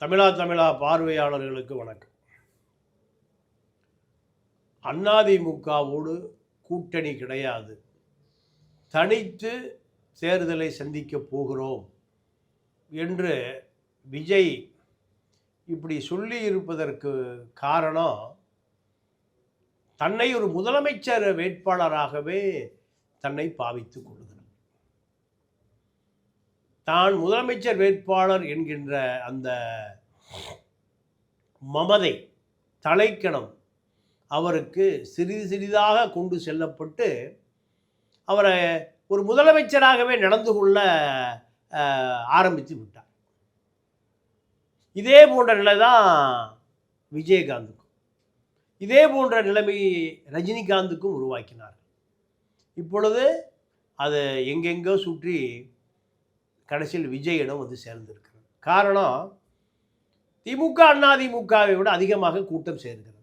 தமிழா பார்வையாளர்களுக்கு வணக்கம். அதிமுகவோடு கூட்டணி கிடையாது, தனித்து தேர்தலை சந்திக்க போகிறோம் என்று விஜய் இப்படி சொல்லி இருப்பதற்கு காரணம், தன்னை ஒரு முதலமைச்சர் வேட்பாளராகவே தன்னை பாவித்துக் கொள்கிறார். தான் முதலமைச்சர் வேட்பாளர் என்கின்ற அந்த மமதை தலைக்கணம் அவருக்கு சிறிது சிறிதாக கொண்டு செல்லப்பட்டு அவரை ஒரு முதலமைச்சராகவே நடந்து கொள்ள ஆரம்பித்து விட்டார். இதே போன்ற நிலை தான் விஜயகாந்துக்கும், இதே போன்ற நிலைமை ரஜினிகாந்துக்கும் உருவாக்கினார். இப்பொழுது அது எங்கெங்கோ சுற்றி கடைசியில் விஜயிடம் வந்து சேர்ந்திருக்கிறது. காரணம், திமுக அதிமுகவை விட அதிகமாக கூட்டம் சேர்கிறது,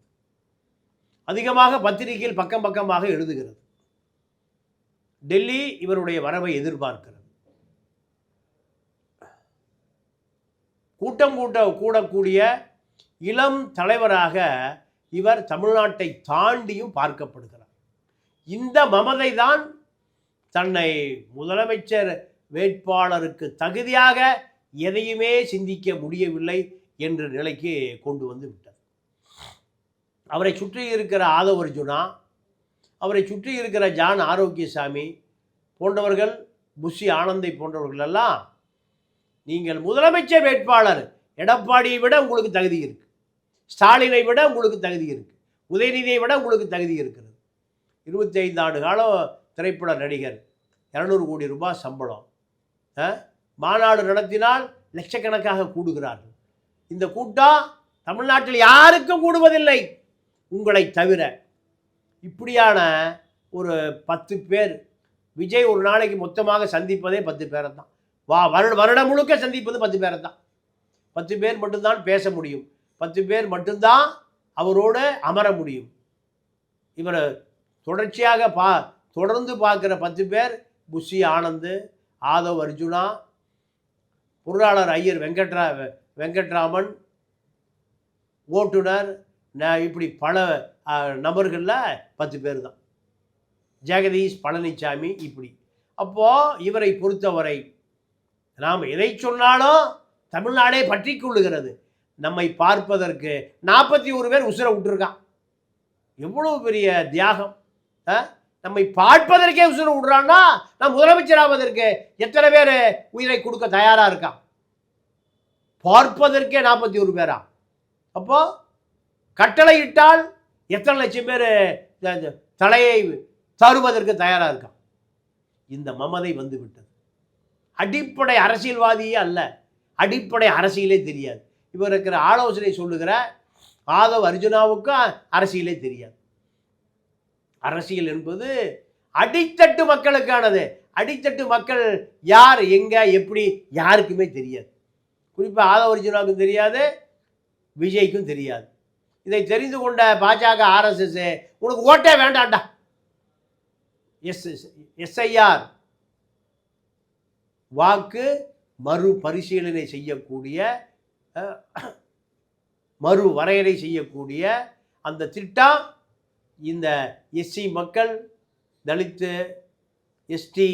அதிகமாக பத்திரிகையில் பக்கம் பக்கமாக எழுதுகிறது. டெல்லி இவருடைய வரவை எதிர்பார்க்கிறது. கூட்டம் கூடக்கூடிய இளம் தலைவராக இவர் தமிழ்நாட்டை தாண்டியும் பார்க்கப்படுகிறார். இந்த மமதை தான் தன்னை முதலமைச்சர் வேட்பாளருக்கு தகுதியாக எதையுமே சிந்திக்க முடியவில்லை என்ற நிலைக்கு கொண்டு வந்து விட்டார். அவரை சுற்றி இருக்கிற ஆதவ் அர்ஜுனா, அவரை சுற்றி இருக்கிற ஜான் ஆரோக்கியசாமி போன்றவர்கள், புஷி ஆனந்தை போன்றவர்கள் எல்லாம், நீங்கள் முதலமைச்சர் வேட்பாளர் எடப்பாடியை விட உங்களுக்கு தகுதி இருக்கு, ஸ்டாலினை விட உங்களுக்கு தகுதி இருக்கு, உதயநிதியை விட உங்களுக்கு தகுதி இருக்கிறது. 25 ஆண்டு காலம் திரைப்பட நடிகர், 200 கோடி ரூபாய் சம்பளம், மாநாடு நடத்தினால் லட்சக்கணக்காக கூடுகிறார்கள். இந்த கூட்டம் தமிழ்நாட்டில் யாருக்கும் கூடுவதில்லை உங்களை தவிர. இப்படியான ஒரு 10 பேர், விஜய் ஒரு நாளைக்கு மொத்தமாக சந்திப்பதே 10 பேரை தான். வருடம் முழுக்க சந்திப்பது 10 பேரை தான். 10 பேர் மட்டும்தான் பேச முடியும், 10 பேர் மட்டும்தான் அவரோடு அமர முடியும். இவர் தொடர்ச்சியாக தொடர்ந்து பார்க்குற 10 பேர், புஷி ஆனந்த், ஆதவ் அர்ஜுனா, பொருளாளர் ஐயர் வெங்கட்ராமன், ஓட்டுநர், இப்படி பல நபர்களில் 10 பேர் தான். ஜெகதீஷ், பழனிசாமி, இப்படி. அப்போது இவரை பொறுத்தவரை நாம் எதை சொன்னாலும் தமிழ்நாடே பற்றி கொள்ளுகிறது. நம்மை பார்ப்பதற்கு 41 பேர் உசுரை விட்டுருக்கான். எவ்வளோ பெரிய தியாகம்! நம்மை பார்ப்பதற்கே உசுரை விடுறான்னா, நான் முதலமைச்சராவதற்கு எத்தனை பேர் உயிரை கொடுக்க தயாராக இருக்கான்? பார்ப்பதற்கே 41 பேரா? அப்போ கட்டளை இட்டால் எத்தனை லட்சம் பேர் தலையை தருவதற்கு தயாராக இருக்கான்? இந்த மமதை வந்து விட்டது. அடிப்படை அரசியல்வாதியே அல்ல, அடிப்படை அரசியலே தெரியாது. இவர் இருக்கிற ஆலோசனை சொல்லுகிற ஆதவ் அர்ஜுனாவுக்கும் அரசியலே தெரியாது. அரசியல் என்பது அடித்தட்டு மக்களுக்கானது. அடித்தட்டு மக்கள் யார், எங்கே, எப்படி, யாருக்குமே தெரியாது. குறிப்பாக ஆதவ அர்ஜுனாவுக்கும் தெரியாது, விஜய்க்கும் தெரியாது. இதை தெரிந்து கொண்ட பாஜக, ஆர்எஸ்எஸ், உனக்கு ஓட்டே வேண்டாண்டா, எஸ்ஐஆர் வாக்கு மறு பரிசீலனை செய்யக்கூடிய, மறு வரையறை செய்யக்கூடிய அந்த திட்டம் இந்த எஸ்சி மக்கள், தலித்து, எஸ்டி,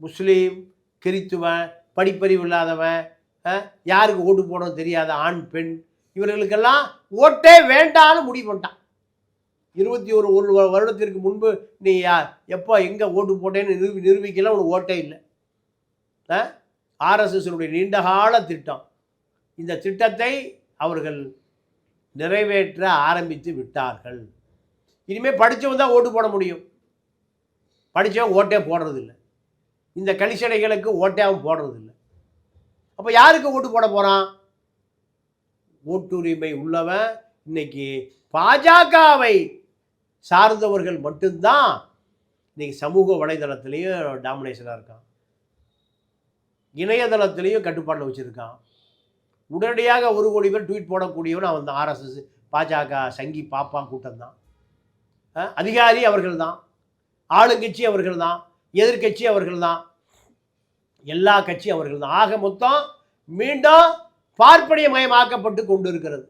முஸ்லீம், கிறித்துவன், படிப்பறிவு இல்லாதவன், யாருக்கு ஓட்டு போடணும் தெரியாத ஆண் பெண், இவர்களுக்கெல்லாம் ஓட்டே வேண்டான்னு முடிவு பண்ணிட்டான். 21 வருடத்திற்கு முன்பு நீ எப்போ எங்கே ஓட்டு போட்டேன்னு நிரூபிக்கலாம், உனக்கு ஓட்டே இல்லை. ஆர்எஸ்எஸ்னுடைய நீண்டகால திட்டம். இந்த திட்டத்தை அவர்கள் நிறைவேற்ற ஆரம்பித்து விட்டார்கள். இனிமேல் படித்தவன் தான் ஓட்டு போட முடியும், படித்தவன் ஓட்டே போடுறதில்லை. இந்த கலிசடைகளுக்கு ஓட்டையாகவும் போடுறதில்லை. அப்போ யாருக்கு ஓட்டு போட போகிறான்? ஓட்டுரிமை உள்ளவன் இன்னைக்கு பாஜகவை சார்ந்தவர்கள் மட்டும்தான் இன்னைக்கு சமூக வலைதளத்திலையும் டாமினேஷனாக இருக்கான், இணையதளத்திலையும் கட்டுப்பாட்டில் வச்சுருக்கான். உடனடியாக 1 கோடி பேர் ட்வீட் போடக்கூடியவன் அவன் தான். ஆர்எஸ்எஸ், பாஜக சங்கி பாப்பா கூட்டம் தான். அதிகாரி அவர்கள் தான், ஆளுங்கட்சி அவர்கள் தான், எதிர்கட்சி அவர்கள் தான், எல்லா கட்சி அவர்கள் தான். ஆக மொத்தம் மீண்டும் பார்ப்பனியமயமாக்கப்பட்டு கொண்டிருக்கிறது.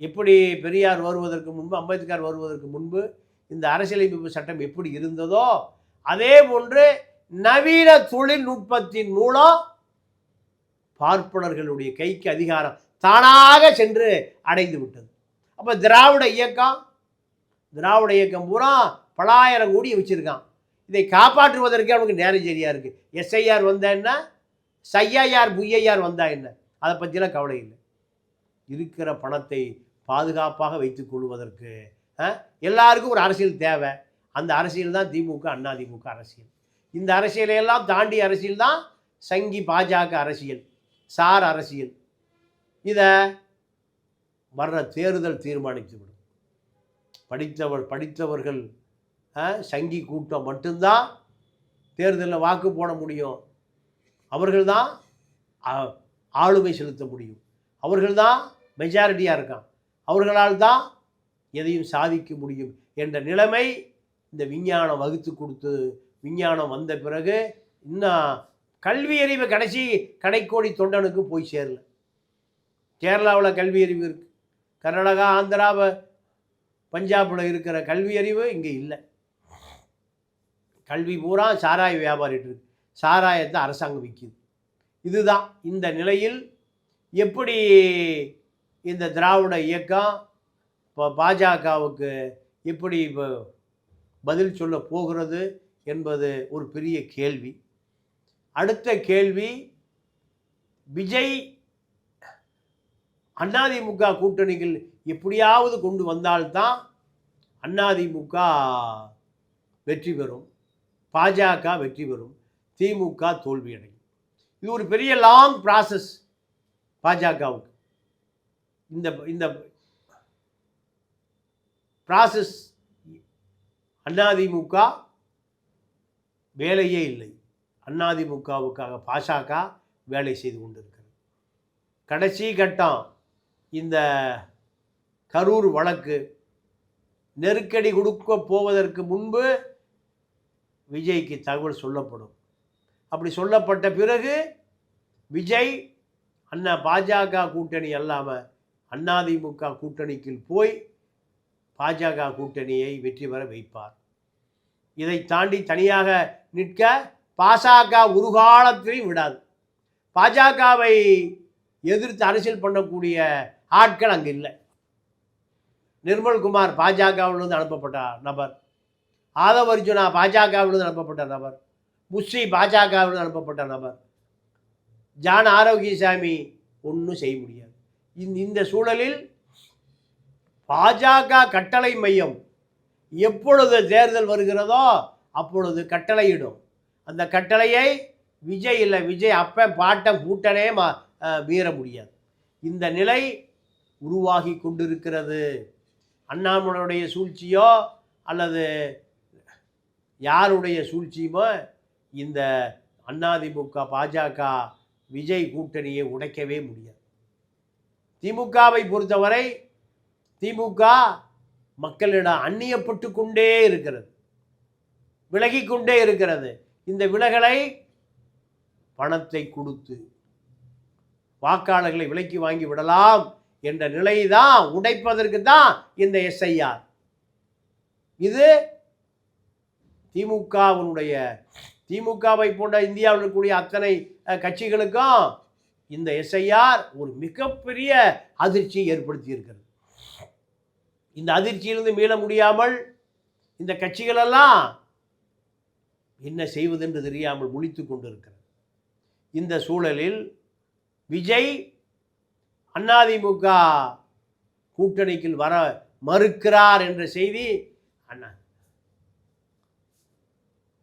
எப்படி பெரியார் வருவதற்கு முன்பு, அம்பேத்கர் வருவதற்கு முன்பு இந்த அரசியலமைப்பு சட்டம் எப்படி இருந்ததோ அதே போன்று நவீன தொழில்நுட்பத்தின் மூலம் பார்ப்பனர்களுடைய கைக்கு அதிகாரம் தானாக சென்று அடைந்து விட்டது. அப்போ திராவிட இயக்கம் பூரா பலாயிரம் கோடி வச்சிருக்கான். இதை காப்பாற்றுவதற்கு அவனுக்கு நேரம் சரியா இருக்கு. எஸ்ஐஆர் வந்தா என்ன, சைஐஆர் புய்ஐஆர் வந்தா என்ன, அதை பற்றிலாம் கவலை இல்லை. இருக்கிற பணத்தை பாதுகாப்பாக வைத்துக் கொள்வதற்கு எல்லாருக்கும் ஒரு அரசியல் தேவை. அந்த அரசியல் தான் திமுக, அதிமுக அரசியல். இந்த அரசியலையெல்லாம் தாண்டி அரசியல் தான் சங்கி பாஜக அரசியல், சார் அரசியல். இதை வர்ற தேர்தல் தீர்மானித்துவிடும். படித்தவர்கள் சங்கி கூட்டம் மட்டும்தான் தேர்தலில் வாக்கு போட முடியும். அவர்கள்தான் ஆளுமை செலுத்த முடியும். அவர்கள்தான் மெஜாரிட்டியாக இருக்கான். அவர்களால் தான் எதையும் சாதிக்க முடியும் என்ற நிலைமை இந்த விஞ்ஞானம் வகுத்து கொடுத்து, விஞ்ஞானம் வந்த பிறகு இன்னும் கல்வி அறிவு கடைக்கோடி தொண்டனுக்கு போய் சேரல. கேரளாவில் கல்வி அறிவு இருக்குது, கர்நாடகா, ஆந்திரா, பஞ்சாபில் இருக்கிற கல்வி அறிவு இங்கே இல்லை. கல்வி பூரா சாராய வியாபாரிட்டு இருக்கு. சாராயத்தை அரசாங்கம் விற்கிது. இதுதான் இந்த நிலையில் எப்படி இந்த திராவிட இயக்கம் இப்போ பாஜகவுக்கு எப்படி பதில் சொல்ல போகிறது என்பது ஒரு பெரிய கேள்வி. அடுத்த கேள்வி, விஜய் அதிமுக கூட்டணிகள் எப்படியாவது கொண்டு வந்தால்தான் அதிமுக வெற்றி பெறும், பாஜக வெற்றி பெறும், திமுக தோல்வியடையும். இது ஒரு பெரிய லாங் ப்ராசஸ் பாஜகவுக்கு. இந்த ப்ராசஸ் அதிமுக வேலையே இல்லை. அதிமுகவுக்காக பாஜக வேலை செய்து கொண்டிருக்கிறது. கடைசி கட்டம் இந்த கரூர் வழக்கு நெருக்கடி கொடுக்க போவதற்கு முன்பு விஜய்க்கு தகவல் சொல்லப்படும். அப்படி சொல்லப்பட்ட பிறகு விஜய் பாஜக கூட்டணி அல்லாமல் அதிமுக கூட்டணிக்கு போய் பாஜக கூட்டணியை வெற்றி பெற வைப்பார். இதை தாண்டி தனியாக நிற்க பாஜக ஒரு காலத்திலையும் விடாது. பாஜகவை எதிர்த்து அரசியல் பண்ணக்கூடிய ஆட்கள் அங்கே இல்லை. நிர்மல்குமார் பாஜகவிலிருந்து அனுப்பப்பட்ட நபர், ஆதவ் அர்ஜுனா பாஜகவிலிருந்து அனுப்பப்பட்ட நபர், முஸ்ரீ பாஜகவிலிருந்து அனுப்பப்பட்ட நபர், ஜான் ஆரோக்கியசாமி ஒன்றும் செய்ய முடியாது. இந்த சூழலில் பாஜக கட்டளை மையம் எப்பொழுது தேர்தல் வருகிறதோ அப்பொழுது கட்டளையிடும். அந்த கட்டளையை விஜய் இல்லை, விஜய் அப்ப பாட்டம் கூட்டனே மீற முடியாது. இந்த நிலை உருவாகி கொண்டிருக்கிறது. அண்ணாமலையுடைய சூழ்ச்சியோ அல்லது யாருடைய சூழ்ச்சியுமோ இந்த அதிமுக பாஜக விஜய் கூட்டணியை உடைக்கவே முடியாது. திமுகவை பொறுத்தவரை திமுக மக்களிடம் அந்நியப்பட்டு கொண்டே இருக்கிறது, விலகி கொண்டே இருக்கிறது. இந்த விலகலை பணத்தை கொடுத்து வாக்காளர்களை விலைக்கு வாங்கி விடலாம் என்ற நிலை தான் உடைப்பதற்கு தான் இந்த எஸ்ஐஆர். இது திமுகவை போன்ற இந்தியாவில் இருக்கக்கூடிய அத்தனை கட்சிகளுக்கும் இந்த எஸ்ஐஆர் ஒரு மிகப்பெரிய அதிர்ச்சியை ஏற்படுத்தி இருக்கிறது. இந்த அதிர்ச்சியிலிருந்து மீள முடியாமல் இந்த கட்சிகளெல்லாம் என்ன செய்வதென்று தெரியாமல் முழித்து கொண்டிருக்கிறது. இந்த சூழலில் விஜய் அதிமுக கூட்டணிக்கு வர மறுக்கிறார் என்ற செய்தி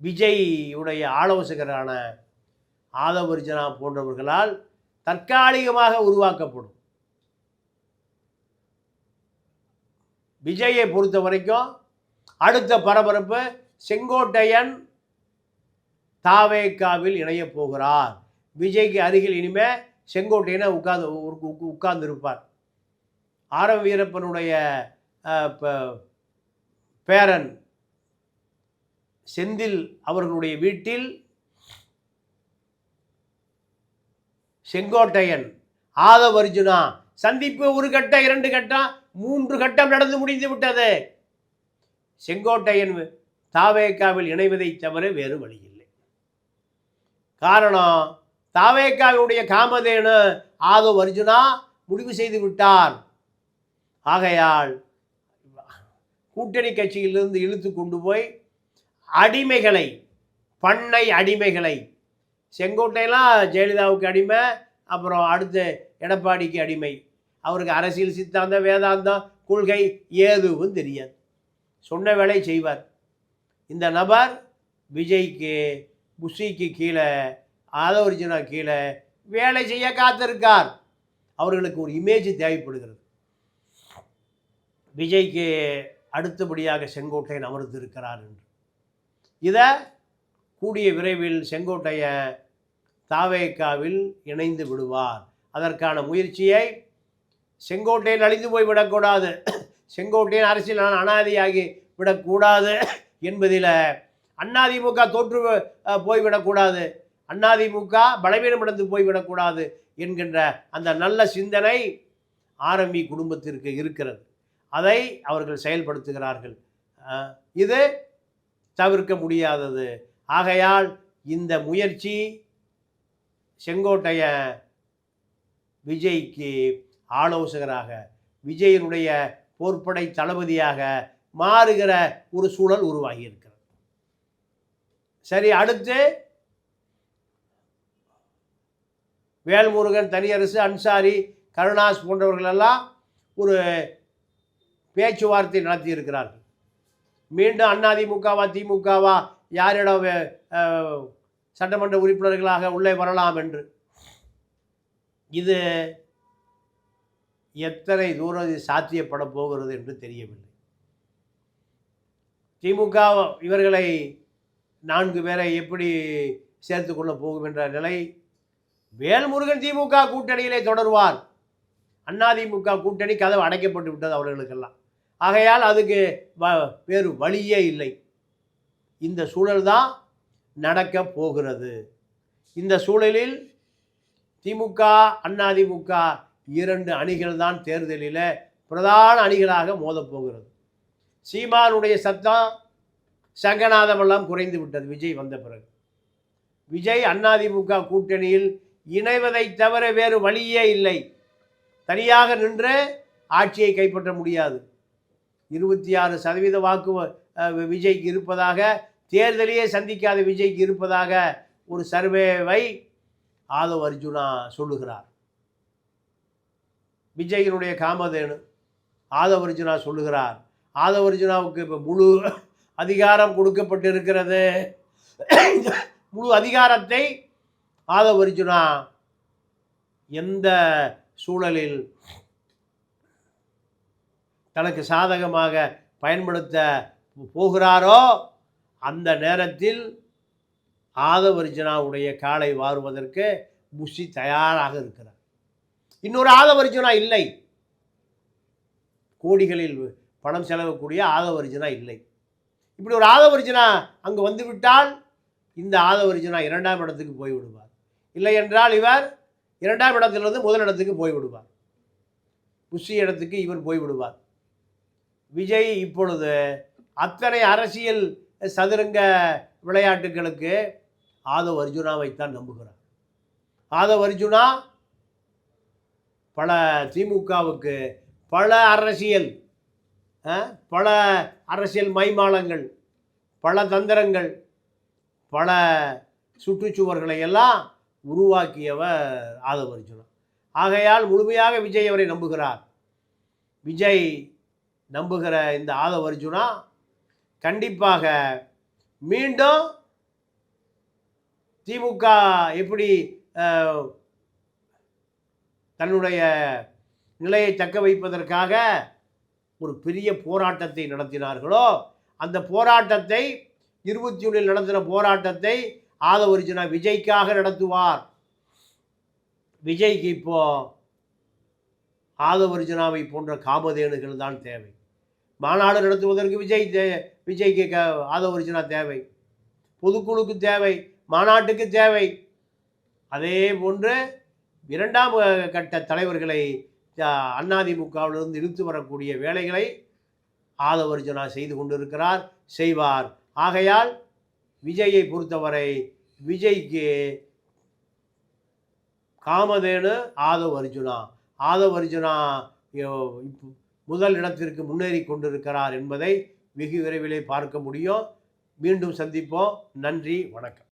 விஜய்யுடைய ஆலோசகரான ஆதவ் அர்ஜுனா போன்றவர்களால் தற்காலிகமாக உருவாக்கப்படும். விஜயை பொறுத்த வரைக்கும் அடுத்த பரபரப்பு, செங்கோட்டையன் தாவேக்காவில் இணையப் போகிறார். விஜய்க்கு அருகில் இனிமே செங்கோட்டையனை உட்கார்ந்து இருப்பார். ஆர் வீரப்பனுடைய பேரன் செந்தில் அவர்களுடைய வீட்டில் செங்கோட்டையன் ஆதவ அர்ஜுனா சந்திப்பு ஒரு கட்டம், 2 கட்டம், 3 கட்டம் நடந்து முடிந்து விட்டது. செங்கோட்டையன் தாவேக்காவில் இணைவதை தவிர வேறு வழி இல்லை. காரணம், தாவேக்காவினுடைய காமதேனு ஆதவ அர்ஜுனா முடிவு செய்து விட்டார். ஆகையால் கூட்டணி கட்சியிலிருந்து இழுத்து கொண்டு போய் அடிமைகளை, பண்ணை அடிமைகளை, செங்கோட்டையெல்லாம் ஜெயலலிதாவுக்கு அடிமை, அப்புறம் அடுத்து எடப்பாடிக்கு அடிமை. அவருக்கு அரசியல் சித்தாந்தம், வேதாந்தம், கொள்கை ஏதுவும் தெரியாது. சொன்ன வேலை செய்வார். இந்த நபர் விஜய்க்கு, புஷிக்கு கீழே, ஆதவ அர்ஜுனா கீழே வேலை செய்ய காத்திருக்கார். அவர்களுக்கு ஒரு இமேஜ் தேவைப்படுகிறது. விஜய்க்கு அடுத்தபடியாக செங்கோட்டையன் அமர்ந்திருக்கிறார் என்று. இதை கூடிய விரைவில் செங்கோட்டையன் தாவேக்காவில் இணைந்து விடுவார். அதற்கான முயற்சியை, செங்கோட்டையன் அழிந்து போய்விடக்கூடாது, செங்கோட்டையன் அரசியல் அனாதையாகி விடக்கூடாது என்பதில் அதிமுக தோற்று போய்விடக்கூடாது, அதிமுக பலவீனமடைந்து போய்விடக்கூடாது என்கின்ற அந்த நல்ல சிந்தனை ஆர்எம்பி குடும்பத்திற்கு இருக்கிறது. அதை அவர்கள் செயல்படுத்துகிறார்கள். இது தவிர்க்க முடியாதது. ஆகையால் இந்த முயற்சி செங்கோட்டையன் விஜய்க்கு ஆலோசகராக, விஜயனுடைய போர்ப்படை தளபதியாக மாறுகிற ஒரு சூழல் உருவாகி இருக்கிறது. சரி, அடுத்து வேல்முருகன், தனியரசு, அன்சாரி, கருணாஸ் போன்றவர்களெல்லாம் ஒரு பேச்சுவார்த்தை நடத்தி இருக்கிறார்கள். மீண்டும் அதிமுகவா திமுகவா யாரிடம் சட்டமன்ற உறுப்பினர்களாக உள்ளே வரலாம் என்று. இது எத்தனை தூரம் சாத்தியப்பட போகிறது என்று தெரியவில்லை. திமுக இவர்களை 4 பேரை எப்படி சேர்த்து கொள்ள போகும் என்ற நிலை. வேல்முருகன் திமுக கூட்டணியிலே தொடர்வார். அதிமுக கூட்டணி கதவு அடைக்கப்பட்டு விட்டது அவர்களுக்கெல்லாம். ஆகையால் அதுக்கு வேறு வழியே இல்லை. இந்த சூழல் தான் நடக்க போகிறது. இந்த சூழலில் திமுக, அதிமுக 2 அணிகள் தான் தேர்தலில் பிரதான அணிகளாக மோதப்போகிறது. சீமானுடைய சத்தம், சங்கநாதமெல்லாம் குறைந்து விட்டது விஜய் வந்த பிறகு. விஜய் அதிமுக கூட்டணியில் இணைவதை தவிர வேறு வழியே இல்லை. தனியாக நின்று ஆட்சியை கைப்பற்ற முடியாது. 26% வாக்கு விஜய்க்கு இருப்பதாக, தேர்தலையே சந்திக்காத விஜய்க்கு இருப்பதாக ஒரு சர்வேவை ஆதவ அர்ஜுனா சொல்லுகிறார். விஜயினுடைய காமதேனு ஆதவ அர்ஜுனா சொல்லுகிறார். ஆதவ அர்ஜுனாவுக்கு இப்போ முழு அதிகாரம் கொடுக்கப்பட்டிருக்கிறது. முழு அதிகாரத்தை ஆதவ அர்ஜுனா எந்த சூழலில் தனக்கு சாதகமாக பயன்படுத்த போகிறாரோ அந்த நேரத்தில் ஆதவ அர்ஜுனாவுடைய காலை வாருவதற்கு புஷி தயாராக இருக்கிறார். இன்னொரு ஆதவ அர்ஜுனா இல்லை. கோடிகளில் பணம் செலவக்கூடிய ஆதவ அர்ஜுனா இல்லை. இப்படி ஒரு ஆதவ அர்ஜுனா அங்கு வந்துவிட்டால் இந்த ஆதவ அர்ஜுனா 2ஆம் இடத்துக்கு போய்விடுவார். இல்லை என்றால் இவர் 2ஆம் இடத்திலிருந்து முதல் இடத்துக்கு போய்விடுவார். புஷி இடத்துக்கு இவர் போய்விடுவார். விஜய் இப்பொழுது அத்தனை அரசியல் சதுரங்க விளையாட்டுகளுக்கு ஆதவ அர்ஜுனாவைத்தான் நம்புகிறார். ஆதவ அர்ஜுனா பல திமுகவுக்கு பல அரசியல் மைமாளங்கள், பல தந்திரங்கள், பல சுற்றுச்சுவர்களை எல்லாம் உருவாக்கியவர் ஆதவ அர்ஜுனா. ஆகையால் முழுமையாக விஜய் அவரை நம்புகிறார். விஜய் நம்புகிற இந்த ஆதவ அர்ஜுனா கண்டிப்பாக மீண்டும் திமுக எப்படி தன்னுடைய நிலையை தக்க வைப்பதற்காக ஒரு பெரிய போராட்டத்தை நடத்தினார்களோ அந்த போராட்டத்தை 21 நடத்தின போராட்டத்தை ஆதவ அர்ஜுனா விஜய்க்காக நடத்துவார். விஜய்க்கு இப்போ ஆதவ அர்ஜுனாவை போன்ற காமதேனுகள் தான் தேவை. மாநாடு நடத்துவதற்கு விஜய்க்கு ஆதவ அர்ஜுனா தேவை, பொதுக்குழுக்கு தேவை, மாநாட்டுக்கு தேவை. அதே போன்று இரண்டாம் கட்ட தலைவர்களை அதிமுகவிலிருந்து இழுத்து வரக்கூடிய வேலைகளை ஆதவ அர்ஜுனா செய்து கொண்டிருக்கிறார், செய்வார். ஆகையால் விஜயை பொறுத்தவரை விஜய்க்கு காமதேனு ஆதவ் அர்ஜுனா. ஆதவ் அர்ஜுனா முதல் இடத்திற்கு முன்னேறி கொண்டிருக்கிறார் என்பதை வெகு விரைவிலே பார்க்க முடியும். மீண்டும் சந்திப்போம். நன்றி, வணக்கம்.